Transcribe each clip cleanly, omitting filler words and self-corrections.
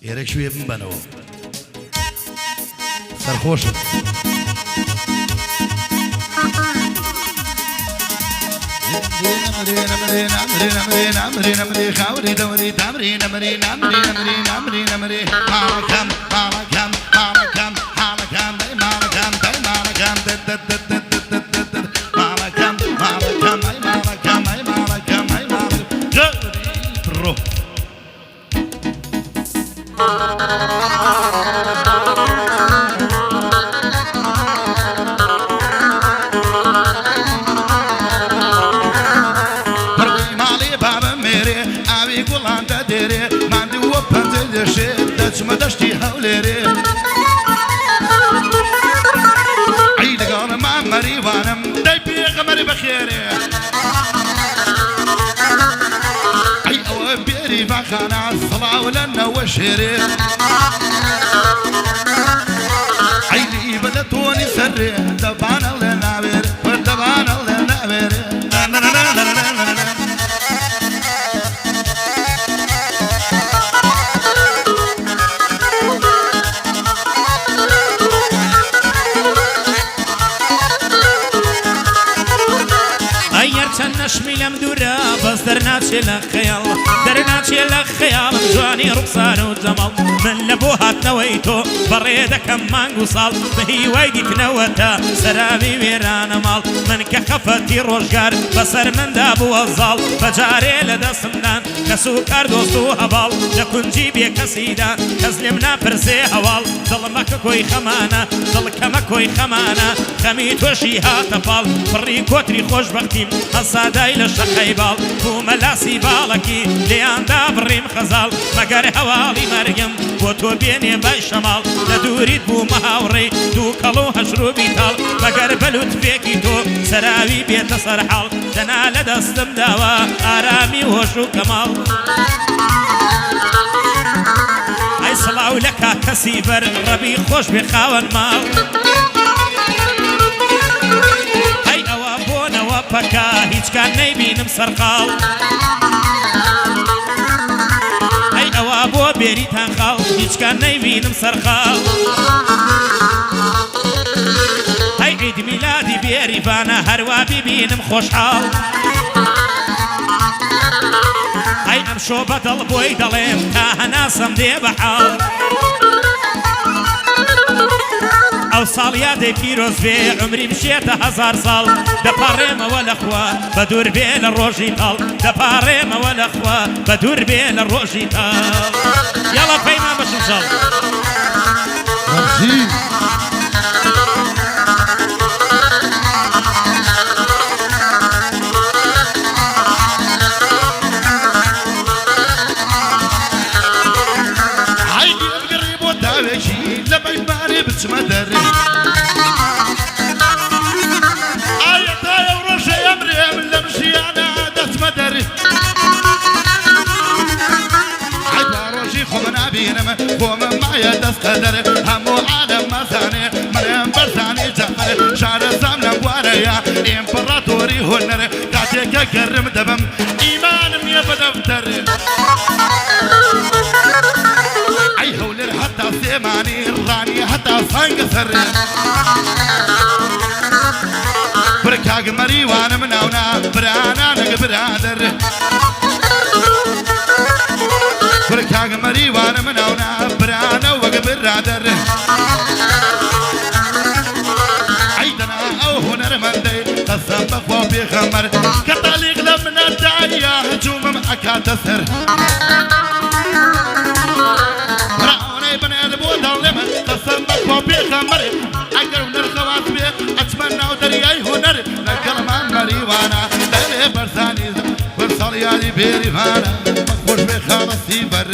ئێرە شوێ بمبەنەوە سەرخۆشم خاوری دەوری تامری نەمری نامری نەمری نامری نەمری ماڵەکەم ماڵەکەم ماڵەکەم حاڵەکەم دەی ماڵەکەم دەی ماڵەکەم ماڵەکەم ماڵەکەم ئەی ماڵەکەم ئەی ماڵەکەم ئەی ماڵەکەم بڕۆ دەچمە دەشتی هەولێرێ ئەی لەگەڵما مەریوانم دەی پێغەمەری بەخێرێ ئەی ئەوە بێری باخانە سەڵاو لەنەوە شێرێ ئەی لیبە لە تۆنی سەرێ دەبانە لێ ناوێرێ دەبانە لێ ناوێرێ نشمی لەم دوورە بەس دەرناچێ لە خەیاڵ دەرناچێ لە خەیاڵم جوانی ڕوخسار و جەماڵ من لە بۆ هاتنەوەی تۆ بەڕێ دەکەم مانگ و ساڵ بە هیوای دیتنەوەتە سەراوی وێرانە ماڵ من کە خەفەتی ڕۆژگار بەسەر مندا بووە زاڵ بەجارێ لە دەستمدان کەس و کار دۆست و هەواڵ لە کونجی بێکەسیدا کەس لێم ناپرسێ هەواڵ دڵمەکە کۆی خەمانە دڵکەمە کۆی خەمانە خەمی تۆشی هاتە پاڵ بڕی کۆتری خۆشبەختیم هەسادای لە شەقەی باڵ بوومە لاسی باڵەکی لێیاندا بڕیم خەزاڵ مەگەر هەواڵی مەرگم بۆ تۆ بێنێ بای شەماڵ لە دووریت بوومە هاوڕێی دوو کەڵ و هەژر و بیتاڵ مەگەر بەلوتفێکی تۆ سەراوی بێتە سەرحاڵ دەنا لە دەستم داوە ئارامی هۆش و کەماڵ ئەی سڵاو لە کاکەسی بەر ڕەبی خۆش بێ خاوەن ماڵ پەکە هیچ کار نەیبینم سەرقاڵ ئەی ئەوە بۆ بێریتان خاڵ هیچ کار نەیبینم سەرقاڵ ئەی عید میلادی بێریبانە هەروە بیبینم خۆشحاڵ ئەی ئەم شۆ بەدڵ بۆی دەڵێم تا هەناسەم دێ بەحاڵ ئەو ساڵ یادەی پیرۆز بێ عمریم شێتە هەزار ساڵ دەپاڕێمەوە لەخوا بە دوور بێ لە ڕۆژی تاڵ دەپاڕێمەوە لەخوا بە دوور بێ لە ڕۆژی تاڵ یاڵا پەیمان بەشم شەڵ بچمە دەرێ ئایا تایە و ڕۆژەی ئەمرێم لەم ژیانە دەچمە دەرێ ئای تا ڕۆژی خۆمە نابینم بۆ من مایە دەستە دەرێ هەموو عالەم مەزانێ منێم بەرزانی جەفەرێ شارەزام لەم بوارەیە ئیمپەڕاتۆری هونەرێ کاتێکە گەرم دەبم ئیمانم نییە بە دەفتەرێ ئەی هەولێر هەتا سێمانی ڕانی هەتا سانگە سەرێ برە کاگ مەریوانم ناونا برانانەگە برادەر برە کاگ مەریوانم ناونا برانە وەگە برادەر ئەی دەنا ئەو هونەرمەندەی قەسەم بەخوا پێغەمبەر کە تالیق لە منەتدایە هەجوومم ئەکاتە سەر قسم بخوا پێغەمبەرێ ئەگەر هونەرخەوات بێ ئەچمە ناو دەریای هونەر لەگەڵمان مەریوانە دەلێ بەرزانی وەرسەڵیانی بێریوانە خۆش بێ خاڵەسی بەر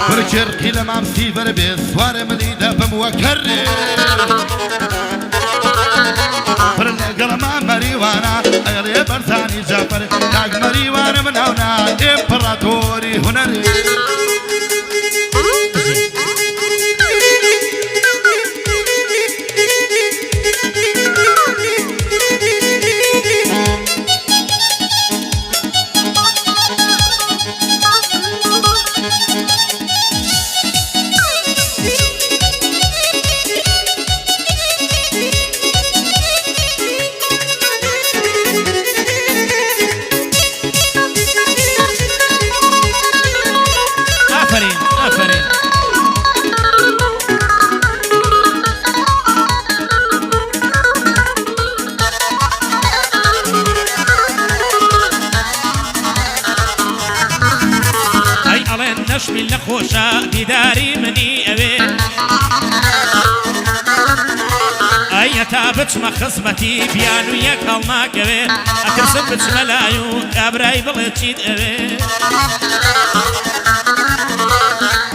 ورچێرقی لە مامسی بەر بێ سوارە ملی دەبم وەکەرێ لەگەڵمان مەریوانە ئەڵێ بەرزانی جەفەر کاک مەریوانە مناونا ئیمپەڕاتۆری هونەرێ نشمی لخوشا دیداری منی اوی ئەیەتا بچمە خزمەتی بیان و یەک هەڵ ناکەوێ ئەترسم بچمە لای و کابرای بڵێ چیت ئەوێ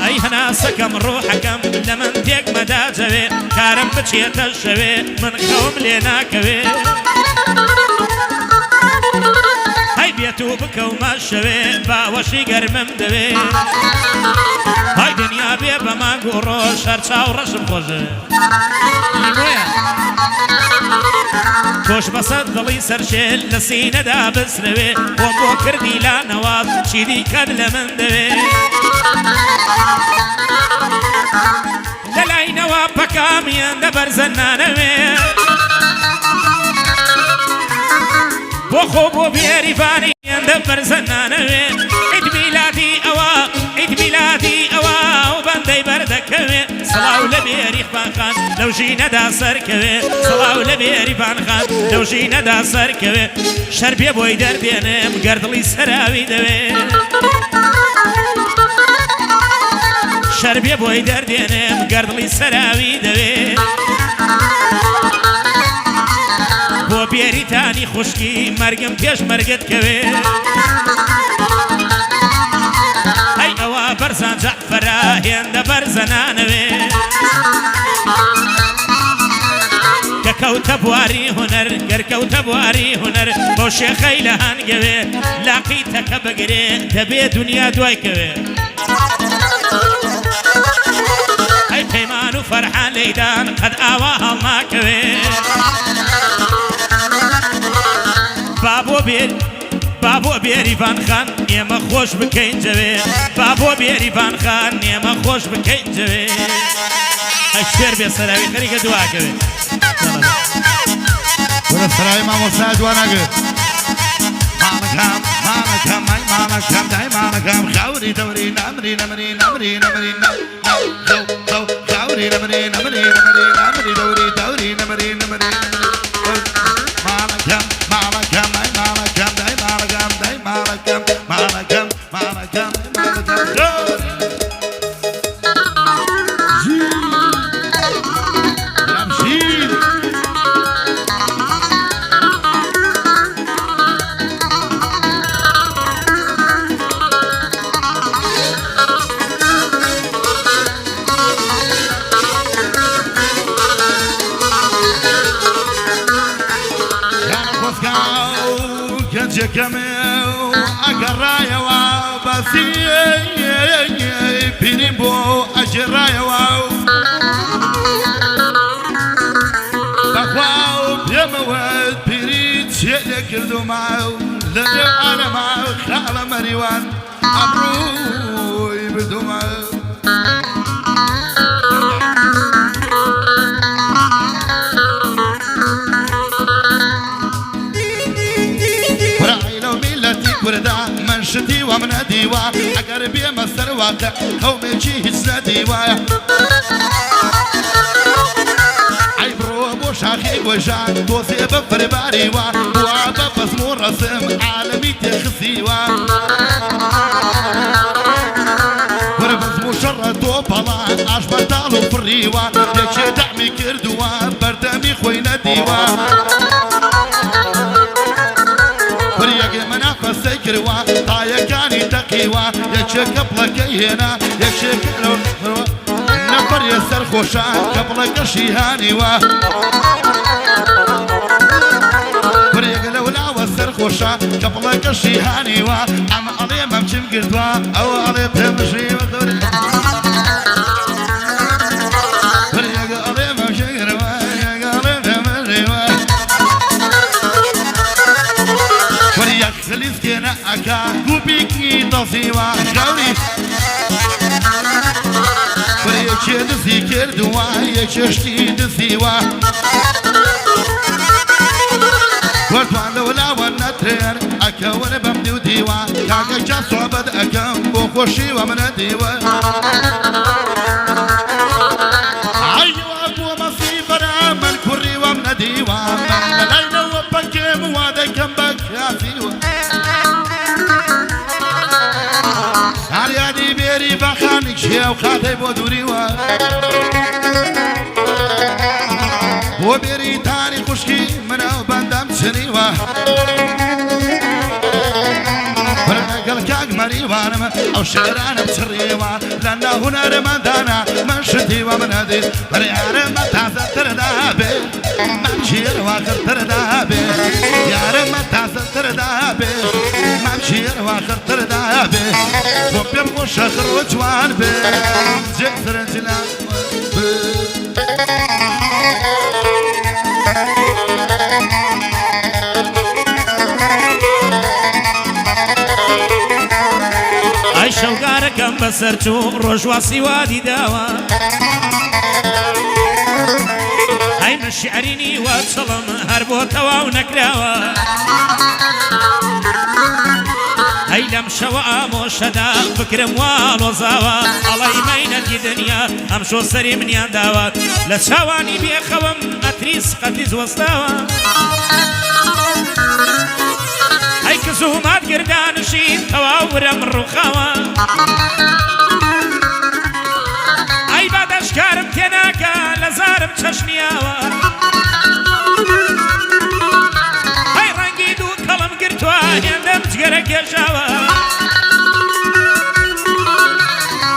ئەی هەناسەکەم ڕۆحەکەم لە من تێک مەداجەوێ کارم بچێتە شەوێ من خەوم لێ ناکەوێ هەی بێت و بکەومە شەوێ باوەشی گەرمم دەوێ هەی دنیا بێ بە مانگ و ڕۆژ هەر چاو ڕەشم خۆشە تۆش بەسەد دڵی سەرشێل لە سینەدا بسرەوێ بۆم بۆ کردی لا نەواز چیدی کەد لە من دەوێ لە لاینەوە پەکامیان دەبەرزە نانەوێ بۆ خۆ بۆ بێریفانیان دەبەرزە نانەوێ عید میلادی ئەوە و بەندەی بەردەکەوێ سڵاو لە بێریفان خان لەو ژینەدا سەرکەوێ سڵاو لە بێریفان خان لەو ژینەدا سەرکەوێ شەر بێ بۆی دەردێنم گەردڵی سەراوی دەوێ شەر بێ بۆی دەردێنم گەردڵی سەراوی دەوێ بۆ بێریتانی خوشکی مەرگم پێش مەرگت کەوێ ئەی ئەوە بەرزان جەعفەرە هێندە بەرزەنانەوێ کە کەوتە بواری هونەر گەرکەوتە بواری هونەر بۆ شێخەی لە هەنگەوێ لاقی تەکە بگرێ دەبێ دنیا دوای کەوێ ئەی پەیمان و فەرحان لەیدان قەد ئاوا هەڵ ناکەوێ بابۆ بێریفان خان ئێمە خۆش بکەین جەوێ بابۆ بێریفان خان ئێمە خۆش بکەین جەوێ ئەی شێر بێ سەراوی خەریکە دواکەوێ وەرە سەراوی مامۆستا دواناگرێت مانەکەم ئەی مانەکەم دای مانەکەم خاوری دەوری نامری نەمری خاوری نەمری دەوری دەوری نەمری مانەکەم ئەی مانەکەم دای مانەکەم جەکەمێ ئەگەڕایەوە بەسی پیریم بۆ ئەجێڕایەوە بەخوا و پێمەوەت پیری چێ لێ کردومە لەنێو ئارەما خاڵە مەریوان ئەبڕووی بردومە من شتی و من دیوا اگر بیم سر واقع قومێکی هیچ نەدیوایە ئەی بڕۆ بۆ شاخی گۆژان دۆزێ بە فەرباریوە وا بە بەزم و ڕەسم عالەمی تێخسیوە وەرە بەزم و شەڕە تۆ پەڵان ئاش بەتاڵ و فڕیوە یەکێ دەعمی کردووە بەردەمی خۆی نەدیوە فەسەی کردوە تایەکانی تەقیوە یەکێکە بڵەکەی هێنا یەکێکە نەفەریە سەرخۆشان کە بڵەکەشی هانیوە بڕێگە لەولاوە سەرخۆشە کە بڵەکەشی هانیوە ئەمە ئەڵێ مەمچم کردووە ئەوە ئەڵێ پێمژیوە بڕێگە ئەڵێ مەمچم کردووە ئەڵێ پێمژیوە خلیسکێنە ئەکا گوپیکی دەسیوە خەوری بڕێکێ دزی کردووە یەکێشتی دزیوە وەرتوان لەولاوە نەترێن ئەکەوەرە بەم دیو دیوە کاکەکە سۆبەت ئەەکەم بۆ خۆشیوە منە دیوە ئایوە بۆ مەسیبەرە من کوڕیوەم نەدیوە من لەلایەوە بەکێم وا دەکەم بە کافیوە هەریانی بێری چیە و خاتەی بۆ دووریوە بۆ بێریتانی خوشکی منە و بەندەم چنیوە لەگەڵ کاک مەریوانم ئەو شێرانم چڕیوە لە ناو هونەرمەندانە من شتیوە منەدی بەریارمە تازەتردا بێ مام شێرواخرتردا بێ یارمە تازەتردا بێ مام شێرواخرتردا بێ بۆ پێم بۆ شەخر و جوان بێ جێترنجلا ئای شەوگارەکەم بەسەر چوو ڕۆژواسی وادی داوە ئای من شیعرینی وا چڵم هەر بۆ تەواو نەکراوە ئەی لەم شەوە ئامۆشەدا فکرم وا لۆزاوە ئەڵەی مەینەتی دنیا ئەمشۆ سەری منیان داوە لە چاوانی بێخەوم ئەتری سقەتی زوەستاوە ئەی کە زوومات گردانشین تەواو ورم ڕووخاوە ئەی بادەشکارم تێناکە لە زارم چەشنیاوە ئەی ڕەنگی دوو کەڵم گرتووە هێندەم جگەرە کێشاوە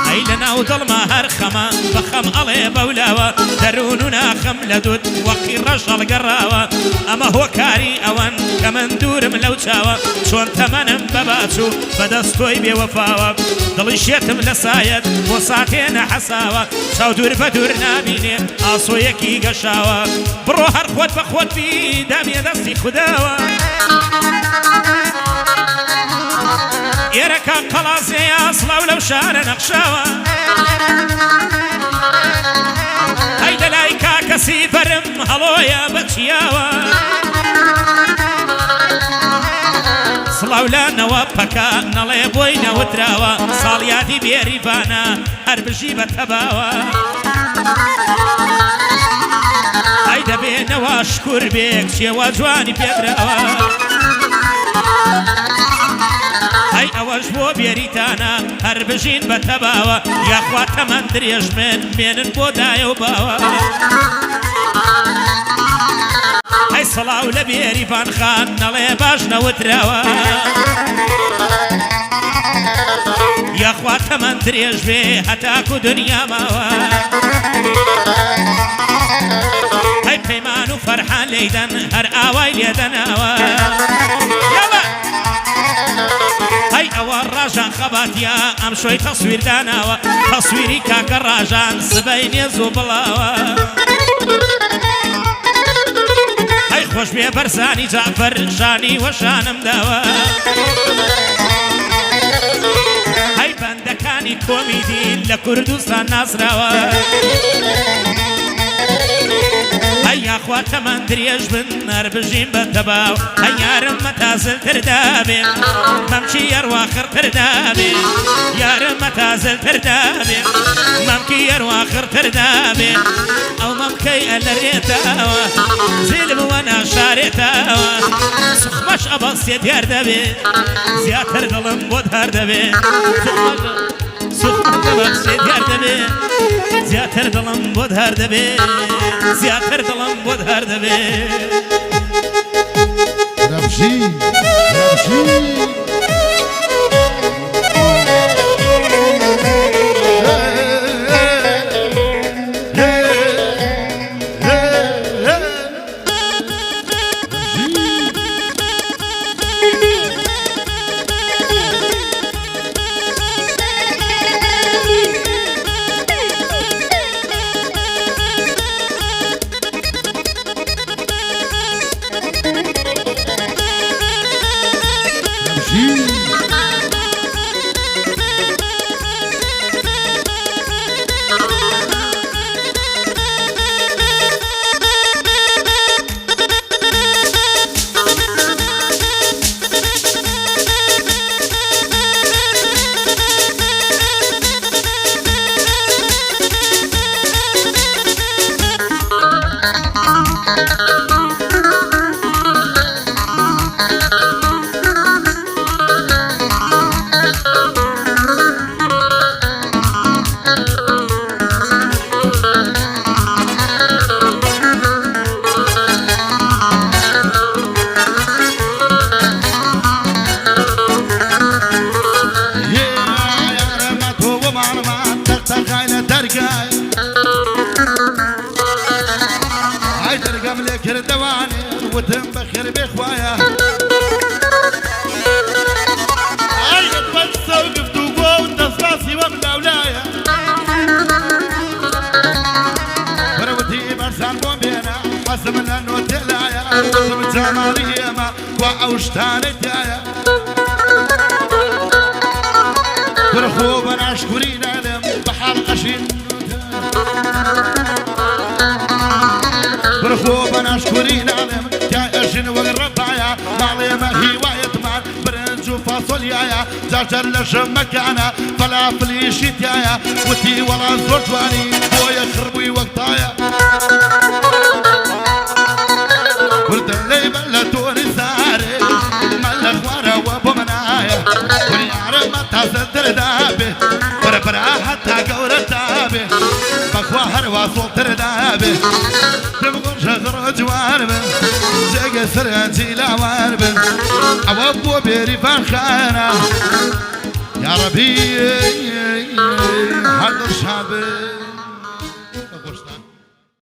ئەی لە ناو دڵما هەر خەمە بە خەم ئەڵێ بەولاوە دەروون و ناخەم لە دوت وەقی ڕەش هەڵگەڕاوە ئەمە هۆکاری ئەوەن کە من دوورم لەو چاوە چۆن تەمەنم بەباچوو بەدەستۆی بێوەفاوە دڵی شێتم لە سایەت بۆ ساتێنە حەساوە چاو دوور بە دوور نابینێ ئاسۆیەکی گەشاوە بڕۆ هەر خۆت بە خۆت بی دامێ دەستی خوداوە ئێرەکە قەڵازەیە سڵاو لەو شارە نەخشاوە ئەی دەلای کاکەسی بەرم هەڵۆیە بەچیاوە سڵاو لانەوە پەکە نەڵێ بۆی نەوتراوە ساڵیاتی بێریڤانە هەر بژی بە تەباوە ئەی دەبێنەوە شکور بێک چێوە جوانی پێدراوە ئەی ئەوەش بۆ بێریتانە هەر بژین بە تەباوە یاخوا تەمەند درێژمێن مێنن بۆ دایە و باوە ئەی سڵاو لە بێریڤان خان نەڵێ باش نەوتراوە یاخوا تەمەند درێژ بێ هەتاکو دنیا ماوە ئەی پەیمان و فەرحان لێدەن هەر ئاوای لێدەناوە ئەی ئەوە ڕاژان خەباتیا ئەم شۆی تەسویرداناوە تەسویری کاکە ڕاژان سبەی نێز و بڵاوە ئەی خۆش بێ بەرزانی جعفەر ژانی وەشانم داوە ئەی بەندەکانی کۆمیدین لە کوردستان ناسراوە ئەی یاخوا تەمەند درێژ بن هەر بژین بە تەباو ئەی یارم مەتازلتر دابێ مەمکی یەرواخرتر دابێ یارم مەتازلتر دابێ مەمکی یەرواخرتر دابێ ئەو مەمکەی ئەلەرێتاوە زیلم وە ناشارێتاوە سوخمەش ئەبەستێت یار دەبێ زیاتر دڵم بۆت هەر دەبێ سوخمەش ئەبەستێت یار دەبێ زیاتر دڵم بۆت هەر دەبێ زیاتر دڵم بۆت هەر دەبێ رەبژی رەبژی دواني وتم بخير بخوايا عيد بس وقفت وقوت تصفاسي وملا ولايا بروتي برسان بومبينا حسب لانو تلايا حسب جمالي ما وعوشتاني تايا برخوب انا اشكرين علم بحر قشين برخوب انا اشكرين علم جايشن والربايا معلي ما هي وايتمان برنج وفاصوليايا جرجر لشمكانا فلافل شتايا وتي ولا زوجواني بويا خربي وقطايا ولد اللي بلتوني ساري ملك ورا وابو منايا ونعرف ما تصدر دابي بربرا حتى قورة دابي بخواهر واصل تردابي تبغون شغر جواربن جاق سرانتي لا واربن عوابو بيري فانخانا يا ربي حد الشعب